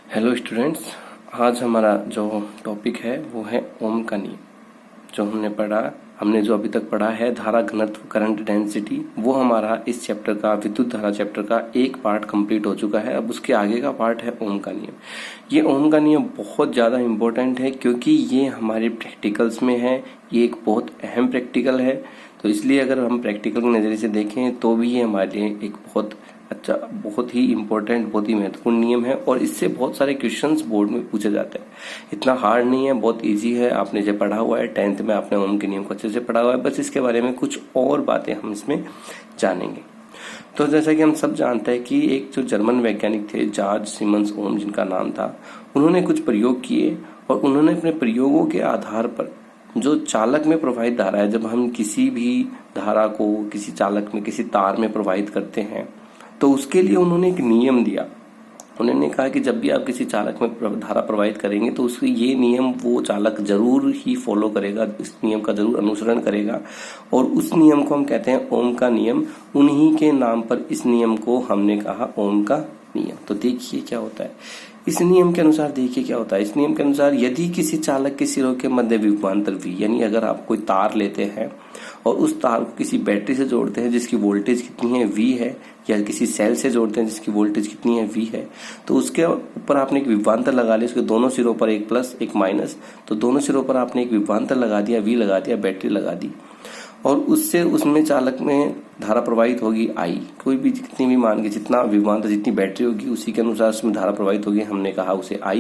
Hello students, आज हमारा जो टॉपिक है वो है ओम का नियम। जो हमने जो अभी तक पढ़ा है धारा घनत्व करंट डेंसिटी, वो हमारा इस चैप्टर का विद्युत धारा चैप्टर का एक पार्ट कंप्लीट हो चुका है। अब उसके आगे का पार्ट है ओम का नियम। ये ओम का नियम बहुत ज़्यादा इम्पोर्टेंट है क्योंकि ये हमारे प्रैक्टिकल्स में है। ये एक बहुत अहम प्रैक्टिकल है, तो इसलिए अगर हम प्रैक्टिकल के नज़रिए से देखें तो भी ये हमारे लिए एक बहुत अच्छा, बहुत ही इम्पोर्टेंट, बहुत ही महत्वपूर्ण नियम है और इससे बहुत सारे क्वेश्चंस बोर्ड में पूछे जाते हैं। इतना हार्ड नहीं है, बहुत इजी है। आपने जो पढ़ा हुआ है 10th में, आपने ओम के नियम को अच्छे से पढ़ा हुआ है। बस इसके बारे में कुछ और बातें हम इसमें जानेंगे। तो जैसा कि हम सब जानते हैं कि एक जो जर्मन वैज्ञानिक थे जॉर्ज सिमन्स ओम जिनका नाम था, उन्होंने कुछ प्रयोग किए और उन्होंने अपने प्रयोगों के आधार पर जो चालक में प्रवाहित धारा है, जब हम किसी भी धारा को किसी चालक में, किसी तार में प्रवाहित करते हैं, तो उसके लिए उन्होंने एक नियम दिया। उन्होंने कहा कि जब भी आप किसी चालक में धारा प्रवाहित करेंगे तो उसके ये नियम वो चालक जरूर ही फॉलो करेगा, इस नियम का जरूर अनुसरण करेगा और उस नियम को हम कहते हैं ओम का नियम। उन्हीं के नाम पर इस नियम को हमने कहा ओम का नियम। तो देखिए क्या होता है इस नियम के अनुसार। देखिए क्या होता है इस नियम के अनुसार, यदि किसी चालक के सिरों के मध्य विभवांतर V, यानी अगर आप कोई तार लेते हैं और उस तार को किसी बैटरी से जोड़ते हैं जिसकी वोल्टेज कितनी है V है, या किसी सेल से जोड़ते हैं जिसकी वोल्टेज कितनी है V है, तो उसके ऊपर आपने एक विभवांतर लगा लिया। उसके दोनों सिरों पर एक प्लस एक माइनस, तो दोनों सिरों पर आपने एक विभवांतर लगा दिया, V लगा दिया, बैटरी लगा दी और उससे उसमें चालक में धारा प्रवाहित होगी I। कोई भी कितनी भी मान के जितना विभवांतर, जितनी बैटरी होगी उसी के अनुसार उसमें धारा प्रवाहित होगी, हमने कहा उसे I।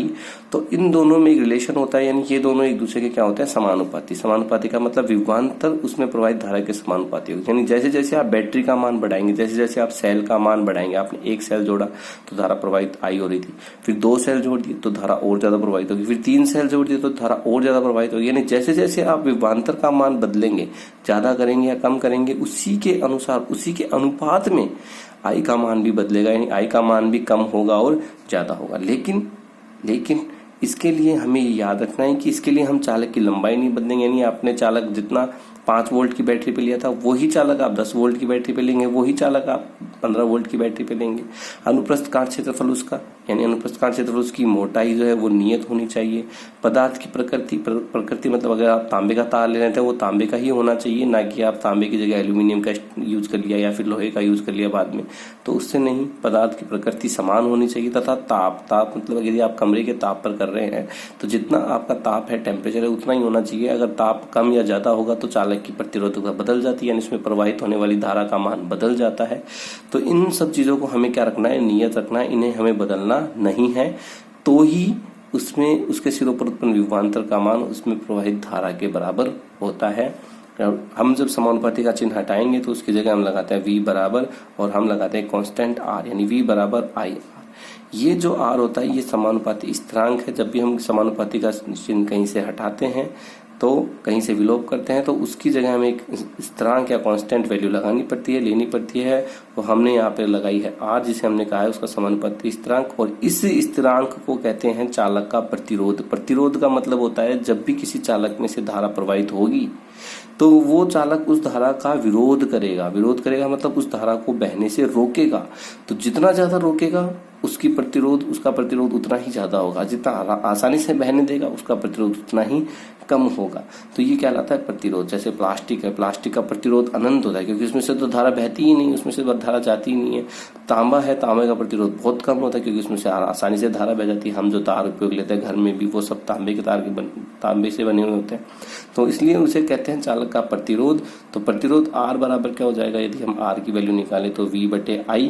तो इन दोनों में एक रिलेशन होता है, यानी ये दोनों एक दूसरे के क्या होते हैं, समानुपाती। समानुपाती का मतलब विभवांतर उसमें प्रवाहित धारा के समानुपाती होगी। यानी जैसे जैसे आप बैटरी का मान बढ़ाएंगे, जैसे जैसे आप सेल का मान बढ़ाएंगे, आपने एक सेल जोड़ा तो धारा प्रवाहित I हो रही थी, फिर 2 सेल जोड़ दिए तो धारा और ज्यादा प्रवाहित होगी, फिर 3 सेल जोड़ दिए तो धारा और ज्यादा प्रवाहित होगी। यानी जैसे जैसे आप विभवांतर का मान बदलेंगे, ज्यादा करेंगे या कम करेंगे, उसी के अनुसार, उसी के अनुपात में I का मान भी बदलेगा, यानी I का मान भी कम होगा और ज्यादा होगा। लेकिन इसके लिए हमें याद रखना है कि इसके लिए हम चालक की लंबाई नहीं बदलेंगे। यानी आपने चालक जितना 5 वोल्ट की बैटरी पे लिया था वही चालक आप 10 वोल्ट की बैटरी पे लेंगे, वही चालक आप 15 वोल्ट की बैटरी पे लेंगे। अनुप्रस्थ काट क्षेत्रफल उसका, यानी अनुप्रस्थ काट क्षेत्रफल उसकी मोटाई जो है वो नियत होनी चाहिए। पदार्थ की प्रकृति मतलब अगर आप तांबे का तार ले रहे थे वो तांबे का ही होना चाहिए, ना कि आप तांबे की जगह एल्यूमिनियम का यूज कर लिया या फिर लोहे का यूज कर लिया बाद में, तो उससे नहीं। पदार्थ की प्रकृति समान होनी चाहिए तथा ताप मतलब यदि आप कमरे के ताप पर कर रहे हैं तो जितना आपका ताप है, टेम्परेचर है, उतना ही होना चाहिए। अगर ताप कम या ज्यादा होगा तो चालक की प्रतिरोधकता बदल जाती है, यानी इसमें प्रवाहित होने वाली धारा का मान बदल जाता है। तो इन सब चीजों को हमें क्या रखना है, नियत रखना है, इन्हें हमें बदलना नहीं है। तो ही उसमें उसके सिरों पर उत्पन्न विभवांतर का मान उसमें प्रवाहित धारा के बराबर होता है। हम जब समानुपाती का चिन्ह हटाएंगे तो उसकी जगह हम लगाते हैं V बराबर और हम लगाते हैं कांस्टेंट R, यानी V बराबर I R। ये जो R होता है ये समानुपाती स्थिरांक है। जब भी हम समानुपाती का चिन्ह कहीं से हटाते हैं, तो कहीं से विलोप करते हैं, तो उसकी जगह हमें एक स्थिरांक या कांस्टेंट वैल्यू लगानी पड़ती है, लेनी पड़ती है। तो हमने यहाँ पे लगाई है R, जिसे हमने कहा है उसका समानुपाती स्थिरांक, और इस स्थिरांक को कहते हैं चालक का प्रतिरोध। प्रतिरोध का मतलब होता है जब भी किसी चालक में से धारा प्रवाहित होगी तो वो चालक उस धारा का विरोध करेगा। विरोध करेगा मतलब उस धारा को बहने से रोकेगा। तो जितना ज्यादा रोकेगा उसका प्रतिरोध उतना ही ज्यादा होगा। जितना आसानी से बहने देगा उसका प्रतिरोध उतना ही कम होगा। तो ये क्या लाता है, प्रतिरोध। जैसे प्लास्टिक है, प्लास्टिक का प्रतिरोध अनंत होता है क्योंकि उसमें से तो धारा बहती ही नहीं, उसमें से धारा जाती ही नहीं है। तांबा है, तांबे का प्रतिरोध बहुत कम होता है क्योंकि उसमें से आसानी से धारा बह जाती है। हम जो तार उपयोग लेते हैं घर में भी, वो सब तांबे से बने हुए होते हैं, तो इसलिए उसे कहते हैं चालक का प्रतिरोध। तो प्रतिरोध R बराबर क्या हो जाएगा, यदि हम R की वैल्यू निकालें तो V बटे I।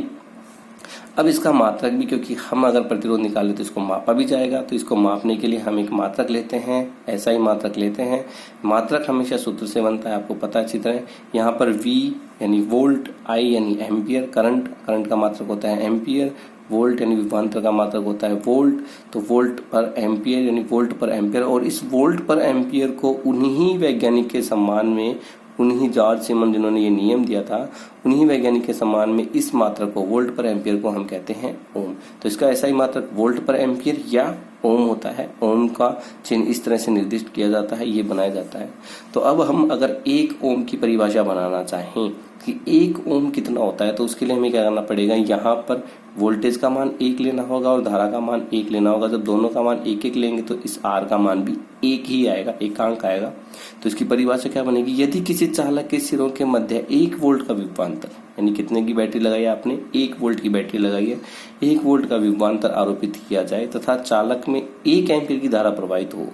अब इसका मात्रक भी, क्योंकि हम अगर प्रतिरोध निकालें तो इसको मापा भी जाएगा, तो इसको मापने के लिए हम एक मात्रक लेते हैं, ऐसा ही मात्रक लेते हैं। मात्रक हमेशा सूत्र से बनता है, आपको पता अच्छी तरह। यहाँ पर V यानी वोल्ट, I यानी एम्पियर, करंट का मात्रक होता है एम्पियर, वोल्ट यानी विभवांतर का मात्रक होता है वोल्ट। तो वोल्ट पर एम्पियर यानी वोल्ट पर एम्पियर, और इस वोल्ट पर एम्पियर को उन्हीं वैज्ञानिक के सम्मान में, उन्हीं जॉर्ज सिमन जिन्होंने ये नियम दिया था, उन्हीं वैज्ञानिक के सम्मान में इस मात्रक को, वोल्ट पर एम्पियर को हम कहते हैं ओम। तो इसका ऐसा ही मात्रक वोल्ट पर एम्पियर या ओम होता है। ओम का चिन्ह इस तरह से निर्दिष्ट किया जाता है, ये बनाया जाता है। तो अब हम अगर 1 ओम की परिभाषा बनाना चाहें कि 1 ओम कितना होता है, तो उसके लिए हमें क्या करना पड़ेगा, यहाँ पर वोल्टेज का मान 1 लेना होगा और धारा का मान 1 लेना होगा। जब दोनों का मान 1 1 लेंगे तो इस R का मान भी 1 ही आएगा, एकांक आएगा। तो इसकी परिभाषा क्या बनेगी, यदि किसी चालक के सिरों के मध्य 1 वोल्ट का विभवांतर, यानी कितने की बैटरी लगाई है आपने, 1 वोल्ट की बैटरी लगाई है, 1 वोल्ट का विभवांतर आरोपित किया जाए तथा चालक में 1 एम्पीयर की धारा प्रवाहित हो,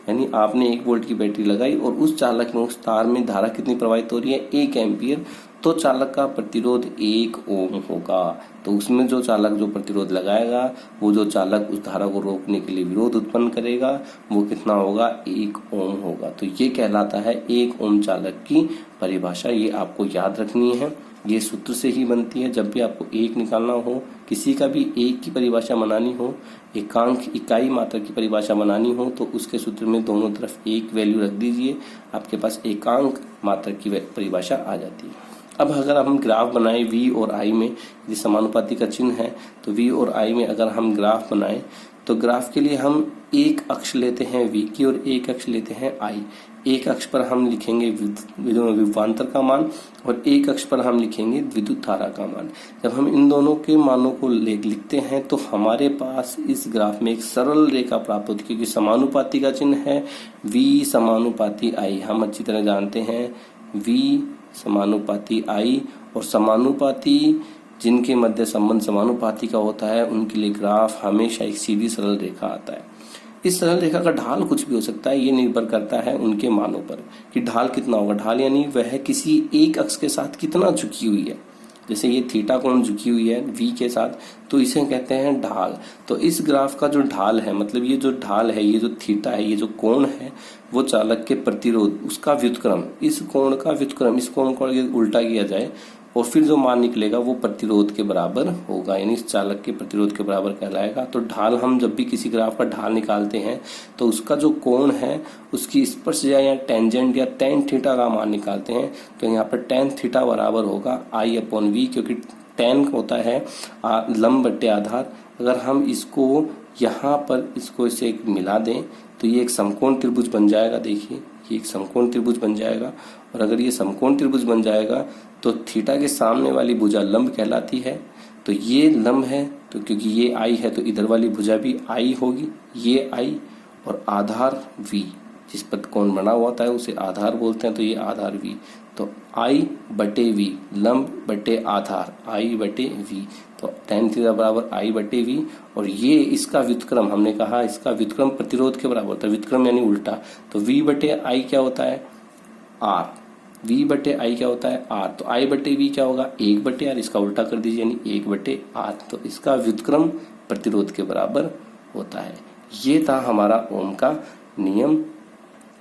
यानी आपने 1 वोल्ट की बैटरी लगाई और उस चालक में, उस तार में धारा कितनी प्रवाहित हो रही है, 1 एम्पीयर, तो चालक का प्रतिरोध 1 ओम होगा। तो उसमें जो चालक जो प्रतिरोध लगाएगा, वो जो चालक उस धारा को रोकने के लिए विरोध उत्पन्न करेगा, वो कितना होगा, 1 ओम होगा। तो ये कहलाता है 1 ओम चालक की परिभाषा। ये आपको याद रखनी है, ये सूत्र से ही बनती है। जब भी आपको 1 निकालना हो, किसी का भी 1 की परिभाषा बनानी हो, एकांक इकाई मात्रा की परिभाषा बनानी हो, तो उसके सूत्र में दोनों तरफ 1 वैल्यू रख दीजिए, आपके पास एकांक मात्रा की परिभाषा आ जाती है। अब अगर हम ग्राफ बनाएं V और I में, यदि समानुपाती का चिन्ह है तो V और I में अगर हम ग्राफ बनाएं, तो ग्राफ के लिए हम एक अक्ष लेते हैं V की और एक अक्ष लेते हैं I। एक अक्ष पर हम लिखेंगे विभवांतर का मान और एक अक्ष पर हम लिखेंगे विद्युत धारा का मान। जब हम इन दोनों के मानों को लिखते हैं तो हमारे पास इस ग्राफ में एक सरल रेखा प्राप्त होती है, क्योंकि समानुपाती का चिन्ह है V समानुपाती I। हम अच्छी तरह जानते हैं V समानुपाती I, और समानुपाती जिनके मध्य संबंध समानुपाती का होता है उनके लिए ग्राफ हमेशा एक सीधी सरल रेखा आता है। इस सरल रेखा का ढाल कुछ भी हो सकता है, ये निर्भर करता है उनके मानों पर कि ढाल कितना होगा। ढाल यानी वह किसी एक अक्ष के साथ कितना झुकी हुई है। जैसे ये थीटा कोण झुकी हुई है V के साथ, तो इसे कहते हैं ढाल। तो इस ग्राफ का जो ढाल है, मतलब ये जो ढाल है, ये जो थीटा है, ये जो कोण है, वो चालक के प्रतिरोध, उसका व्युत्क्रम, इस कोण का व्युत्क्रम, इस कोण को उल्टा किया जाए और फिर जो मान निकलेगा वो प्रतिरोध के बराबर होगा, यानी इस चालक के प्रतिरोध के बराबर कहलाएगा। तो ढाल, हम जब भी किसी ग्राफ का ढाल निकालते हैं तो उसका जो कोण है, उसकी स्पर्शरेखा या टेंजेंट या tan थीटा का मान निकालते हैं। तो यहाँ पर tan थीटा बराबर होगा I/V, क्योंकि tan होता है लंब बट्टे आधार। अगर हम इसको यहाँ पर इसको इसे एक मिला दें तो ये एक समकोण त्रिभुज बन जाएगा। देखिए ये एक समकोण त्रिभुज बन जाएगा, और अगर ये समकोण त्रिभुज बन जाएगा तो थीटा के सामने वाली भुजा लंब कहलाती है। तो ये लंब है, तो क्योंकि ये I है तो इधर वाली भुजा भी I होगी, ये I, और आधार V, जिस पर कोण बना हुआ होता है उसे आधार बोलते हैं, तो ये आधार V। तो I/V, लंब बटे आधार, I/V, तो tan थीटा बराबर I/V, और ये इसका व्युत्क्रम, हमने कहा इसका व्युत्क्रम प्रतिरोध के बराबर होता है, व्युत्क्रम यानी उल्टा। तो V/I क्या होता है, R। V/I क्या होता है, R। तो I/V क्या होगा, 1/R, इसका उल्टा कर दीजिए यानी 1/R। तो इसका व्युत्क्रम प्रतिरोध के बराबर होता है। ये था हमारा ओम का नियम।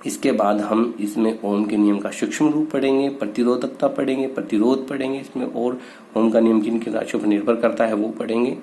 इसके बाद हम इसमें ओम के नियम का सूक्ष्म रूप पढ़ेंगे, प्रतिरोधकता पढ़ेंगे, प्रतिरोध पढ़ेंगे इसमें, और ओम का नियम किन किन राशियों पर निर्भर करता है वो पढ़ेंगे।